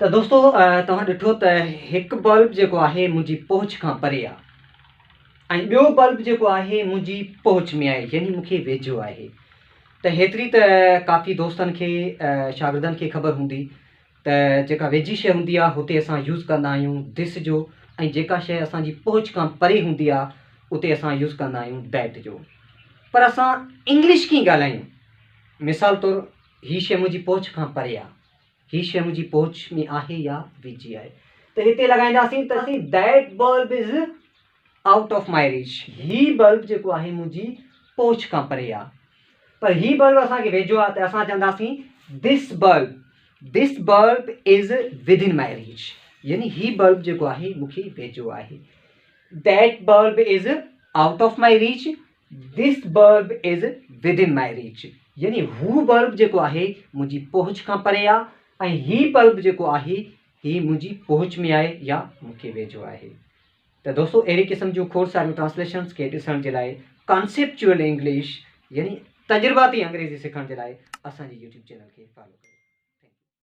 तो दोस्तों तव्हां ॾिठो त हिकु बल्ब जेको आहे मुंहिंजी पहुच खां परे आहे ऐं ॿियो बल्ब जेको आहे मुंहिंजी पहुच में आहे, यानी मूंखे वेझो आहे। त हेतिरी त काफ़ी दोस्तनि खे शागिर्दनि खे ख़बर हूंदी त जेका वेझी शइ हूंदी आहे हुते असां यूज़ कंदा आहियूं दिस जो, ऐं जेका शइ असांजी पहुच खां परे हूंदी आहे उते असां यूज़ कंदा आहियूं दैट जो। पर असां इंग्लिश कीअं ॻाल्हायूं? मिसाल तौरु हीअ शइ मुंहिंजी पहुच खां परे आहे, हीअ शइ मुंहिंजी पहुच में आहे या वेझी आहे, त हिते लॻाईंदासीं त असीं that bulb is out of my reach. हीअ बल्ब जेको आहे मुंहिंजी पहुच खां परे आहे, पर हीअ बल्ब असांखे वेझो आहे त असां चवंदासीं this bulb is with in my reach, यानी हीअ बल्ब जेको आहे मूंखे वेझो आहे। That bulb is out of my reach, this bulb is with in my reach, यानी हू बल्ब जेको आहे मुंहिंजी पहुच खां परे आहे ऐं हीअ बल्ब जेको आहे हीअ मुंहिंजी पहुच में आहे या मूंखे वेझो आहे। त दोस्तों अहिड़ी क़िस्म जूं खोड़ सारियूं ट्रांसलेशन्स खे ॾिसण जे लाइ कॉन्सेप्चुअल इंग्लिश यानी तजुर्बाती अंग्रेज़ी सिखण जे लाइ असांजे यूट्यूब चैनल खे फॉलो कयो।